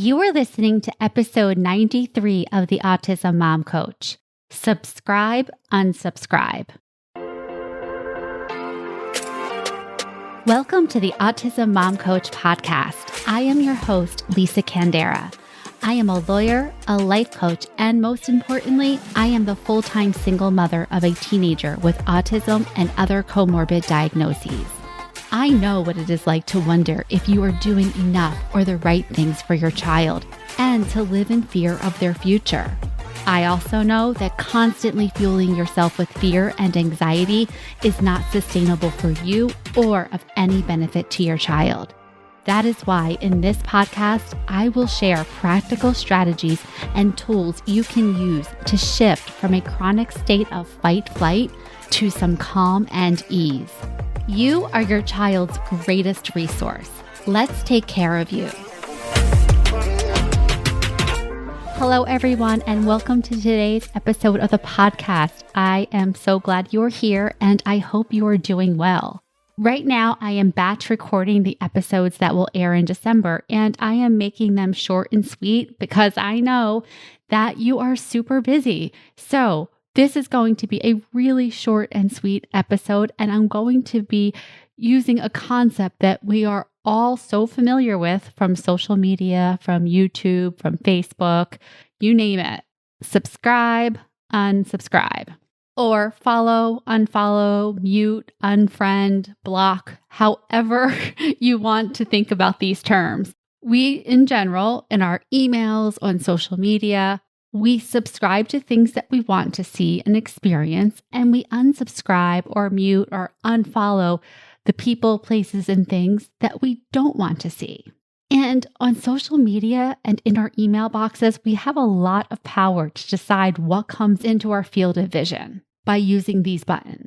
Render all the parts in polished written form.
You are listening to episode 93 of the Autism Mom Coach. Subscribe, unsubscribe. Welcome to the Autism Mom Coach podcast. I am your host, Lisa Candera. I am a lawyer, a life coach, and most importantly, I am the full-time single mother of a teenager with autism and other comorbid diagnoses. I know what it is like to wonder if you are doing enough or the right things for your child and to live in fear of their future. I also know that constantly fueling yourself with fear and anxiety is not sustainable for you or of any benefit to your child. That is why in this podcast, I will share practical strategies and tools you can use to shift from a chronic state of fight-flight to some calm and ease. You are your child's greatest resource. Let's take care of you. Hello, everyone, and welcome to today's episode of the podcast. I am so glad you're here, and I hope you are doing well. Right now, I am batch recording the episodes that will air in December, and I am making them short and sweet because I know that you are super busy. So this is going to be a really short and sweet episode, and I'm going to be using a concept that we are all so familiar with from social media, from YouTube, from Facebook, you name it. Subscribe, unsubscribe, or follow, unfollow, mute, unfriend, block, however you want to think about these terms. We, in general, in our emails, on social media, we subscribe to things that we want to see and experience, and we unsubscribe or mute or unfollow the people, places, and things that we don't want to see. And on social media and in our email boxes, we have a lot of power to decide what comes into our field of vision by using these buttons.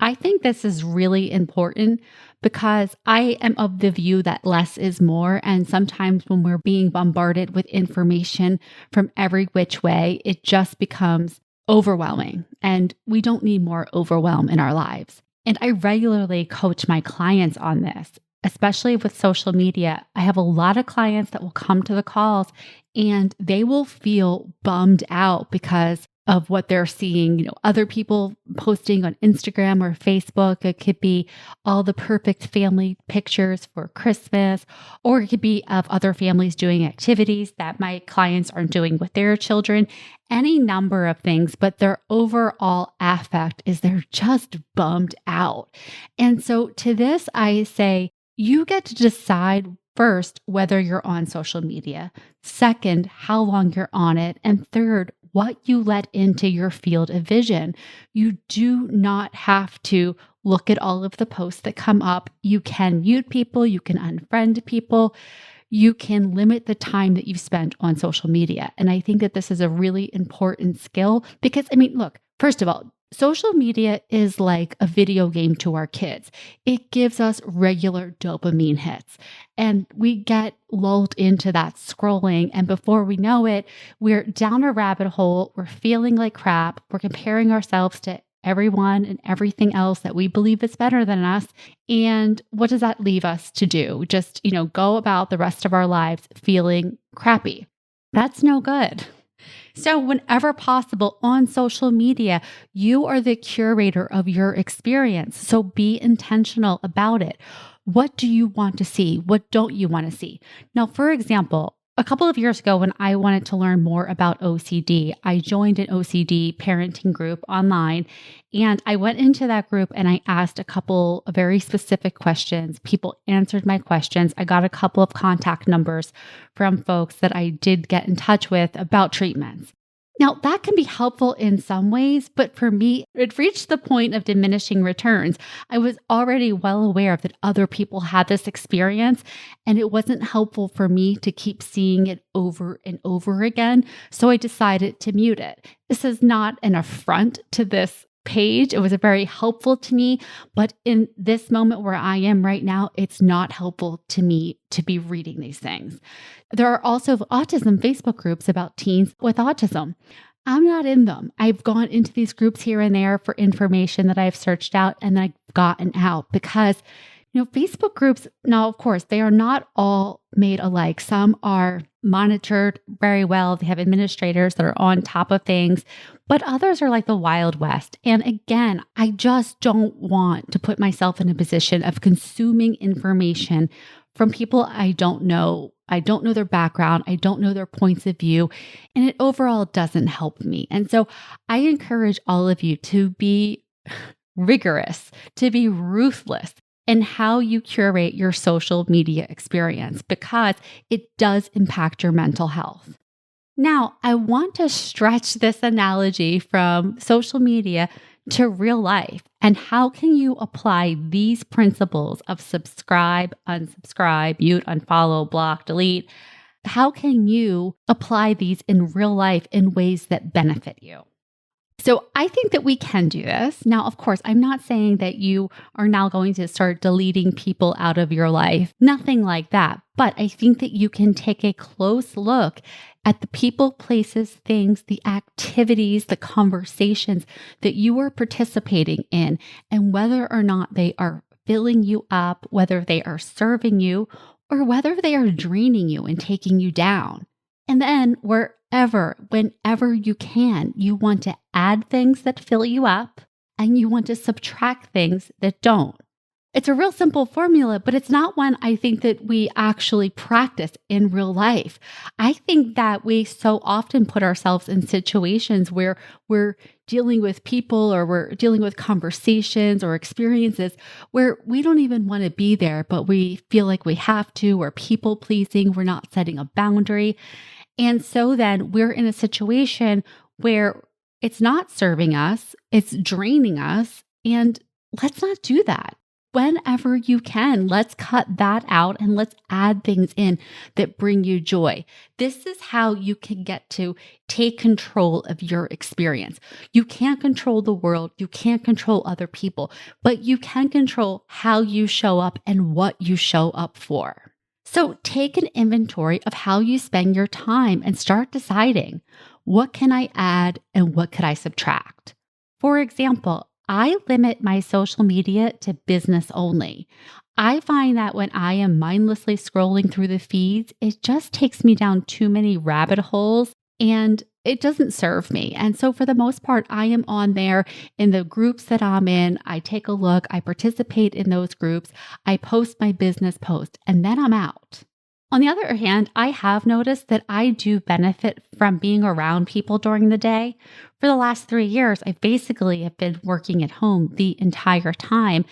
I think this is really important because I am of the view that less is more. And sometimes when we're being bombarded with information from every which way, it just becomes overwhelming. And we don't need more overwhelm in our lives. And I regularly coach my clients on this, especially with social media. I have a lot of clients that will come to the calls and they will feel bummed out because of what they're seeing, other people posting on Instagram or Facebook. It could be all the perfect family pictures for Christmas, or it could be of other families doing activities that my clients are doing with their children, any number of things, but their overall affect is they're just bummed out. And so to this, I say, you get to decide first, whether you're on social media, second, how long you're on it, and third, what you let into your field of vision. You do not have to look at all of the posts that come up. You can mute people, you can unfriend people, you can limit the time that you spend on social media. And I think that this is a really important skill because, look, first of all, social media is like a video game to our kids. It gives us regular dopamine hits, and we get lulled into that scrolling. And before we know it, we're down a rabbit hole. We're feeling like crap. We're comparing ourselves to everyone and everything else that we believe is better than us. And what does that leave us to do? Just, go about the rest of our lives feeling crappy. That's no good. So whenever possible on social media, you are the curator of your experience. So be intentional about it. What do you want to see? What don't you want to see? Now, for example, a couple of years ago when I wanted to learn more about OCD, I joined an OCD parenting group online, and I went into that group and I asked a couple of very specific questions. People answered my questions. I got a couple of contact numbers from folks that I did get in touch with about treatments. Now, that can be helpful in some ways, but for me, it reached the point of diminishing returns. I was already well aware that other people had this experience, and it wasn't helpful for me to keep seeing it over and over again, so I decided to mute it. This is not an affront to this page. It was very helpful to me, but in this moment where I am right now, it's not helpful to me to be reading these things. There are also autism Facebook groups about teens with autism. I'm not in them. I've gone into these groups here and there for information that I've searched out and I've gotten out because Facebook groups, now, of course, they are not all made alike. Some are monitored very well. They have administrators that are on top of things, but others are like the Wild West. And again, I just don't want to put myself in a position of consuming information from people I don't know. I don't know their background. I don't know their points of view. And it overall doesn't help me. And so I encourage all of you to be rigorous, to be ruthless in how you curate your social media experience, because it does impact your mental health. Now, I want to stretch this analogy from social media to real life. And how can you apply these principles of subscribe, unsubscribe, mute, unfollow, block, delete? How can you apply these in real life in ways that benefit you? So I think that we can do this. Now, of course, I'm not saying that you are now going to start deleting people out of your life. Nothing like that. But I think that you can take a close look at the people, places, things, the activities, the conversations that you are participating in, and whether or not they are filling you up, whether they are serving you, or whether they are draining you and taking you down. And then whenever you can, you want to add things that fill you up and you want to subtract things that don't. It's a real simple formula, but it's not one I think that we actually practice in real life. I think that we so often put ourselves in situations where we're dealing with people or we're dealing with conversations or experiences where we don't even want to be there, but we feel like we have to. We're people pleasing. We're not setting a boundary. And so then we're in a situation where it's not serving us, it's draining us, and let's not do that. Whenever you can, let's cut that out and let's add things in that bring you joy. This is how you can get to take control of your experience. You can't control the world. You can't control other people, but you can control how you show up and what you show up for. So take an inventory of how you spend your time and start deciding, what can I add and what could I subtract? For example, I limit my social media to business only. I find that when I am mindlessly scrolling through the feeds, it just takes me down too many rabbit holes and it doesn't serve me. And so for the most part, I am on there in the groups that I'm in. I take a look, I participate in those groups, I post my business post, and then I'm out. On the other hand, I have noticed that I do benefit from being around people during the day. For the last 3 years, I basically have been working at home the entire time.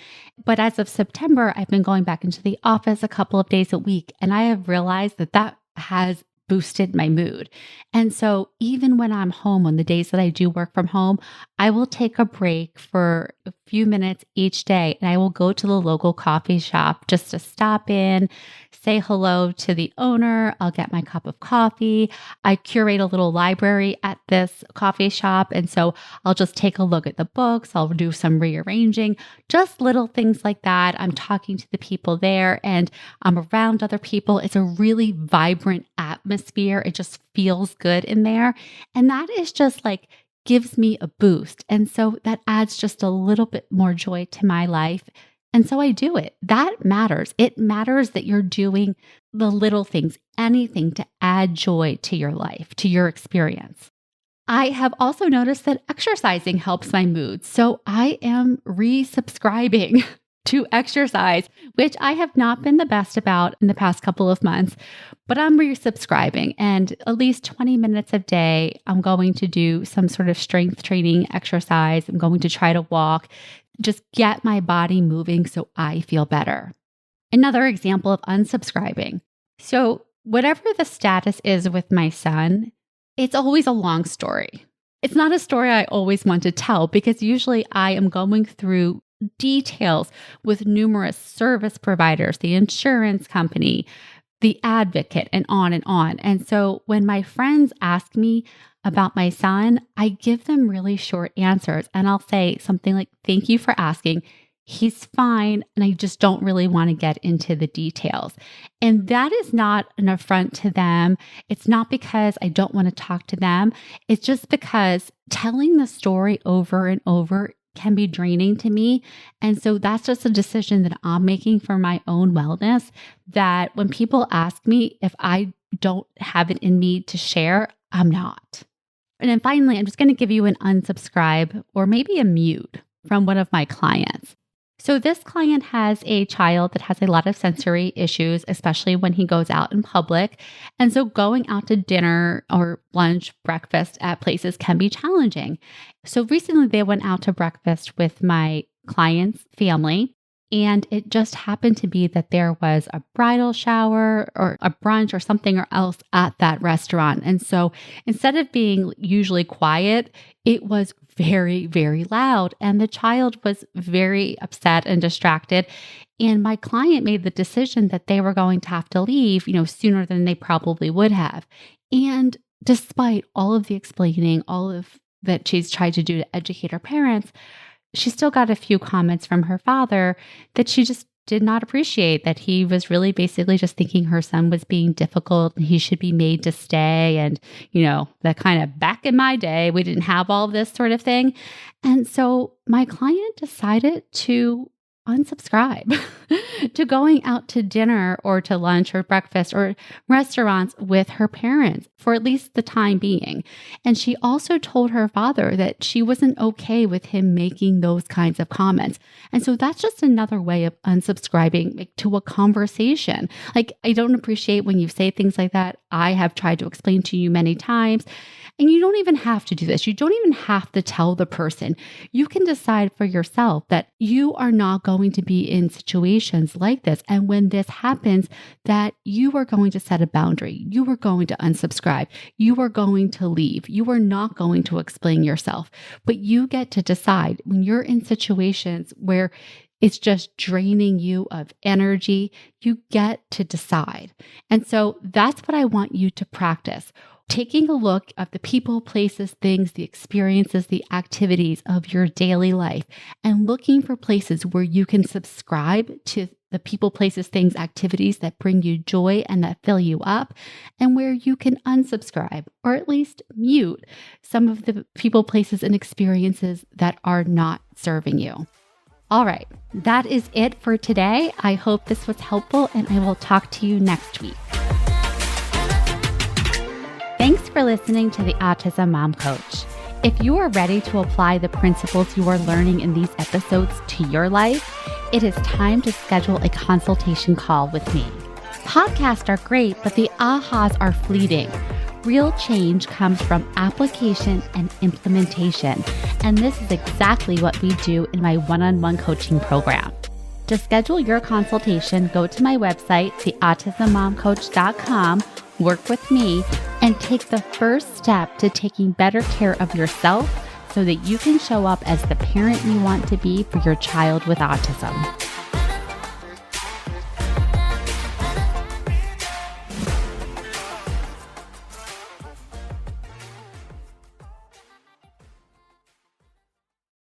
But as of September, I've been going back into the office a couple of days a week, and I have realized that that has boosted my mood. And so even when I'm home, on the days that I do work from home, I will take a break for a few minutes each day and I will go to the local coffee shop just to stop in, say hello to the owner. I'll get my cup of coffee. I curate a little library at this coffee shop. And so I'll just take a look at the books. I'll do some rearranging, just little things like that. I'm talking to the people there and I'm around other people. It's a really vibrant atmosphere. It just feels good in there. And that is just like gives me a boost. And so that adds just a little bit more joy to my life. And so I do it. That matters. It matters that you're doing the little things, anything to add joy to your life, to your experience. I have also noticed that exercising helps my mood. So I am resubscribing to exercise, which I have not been the best about in the past couple of months, but I'm resubscribing. And at least 20 minutes a day, I'm going to do some sort of strength training exercise. I'm going to try to walk, just get my body moving so I feel better. Another example of unsubscribing. So whatever the status is with my son, it's always a long story. It's not a story I always want to tell because usually I am going through details with numerous service providers, the insurance company, the advocate, and on and on. And so when my friends ask me about my son, I give them really short answers. And I'll say something like, "Thank you for asking. He's fine. And I just don't really want to get into the details." And that is not an affront to them. It's not because I don't want to talk to them. It's just because telling the story over and over can be draining to me. And so that's just a decision that I'm making for my own wellness, that when people ask me if I don't have it in me to share, I'm not. And then finally, I'm just going to give you an unsubscribe or maybe a mute from one of my clients. So this client has a child that has a lot of sensory issues, especially when he goes out in public. And so going out to dinner or lunch, breakfast at places can be challenging. So recently they went out to breakfast with my client's family. And it just happened to be that there was a bridal shower or a brunch or something else at that restaurant. And so instead of being usually quiet, it was very, very loud. And the child was very upset and distracted. And my client made the decision that they were going to have to leave, sooner than they probably would have. And despite all of the explaining, all of that she's tried to do to educate her parents, she still got a few comments from her father that she just did not appreciate, that he was really basically just thinking her son was being difficult and he should be made to stay. And, that kind of back in my day, we didn't have all this sort of thing. And so my client decided to unsubscribe to going out to dinner or to lunch or breakfast or restaurants with her parents for at least the time being. And she also told her father that she wasn't okay with him making those kinds of comments. And so that's just another way of unsubscribing to a conversation. Like, I don't appreciate when you say things like that. I have tried to explain to you many times. And you don't even have to do this. You don't even have to tell the person. You can decide for yourself that you are not going to be in situations like this. And when this happens, that you are going to set a boundary. You are going to unsubscribe. You are going to leave. You are not going to explain yourself. But you get to decide when you're in situations where it's just draining you of energy, you get to decide. And so that's what I want you to practice. Taking a look at the people, places, things, the experiences, the activities of your daily life, and looking for places where you can subscribe to the people, places, things, activities that bring you joy and that fill you up, and where you can unsubscribe or at least mute some of the people, places, and experiences that are not serving you. All right, that is it for today. I hope this was helpful, and I will talk to you next week. Thanks for listening to the Autism Mom Coach. If you are ready to apply the principles you are learning in these episodes to your life, it is time to schedule a consultation call with me. Podcasts are great, but the ahas are fleeting. Real change comes from application and implementation, and this is exactly what we do in my one-on-one coaching program. To schedule your consultation, go to my website, theautismmomcoach.com, work with me, and take the first step to taking better care of yourself so that you can show up as the parent you want to be for your child with autism.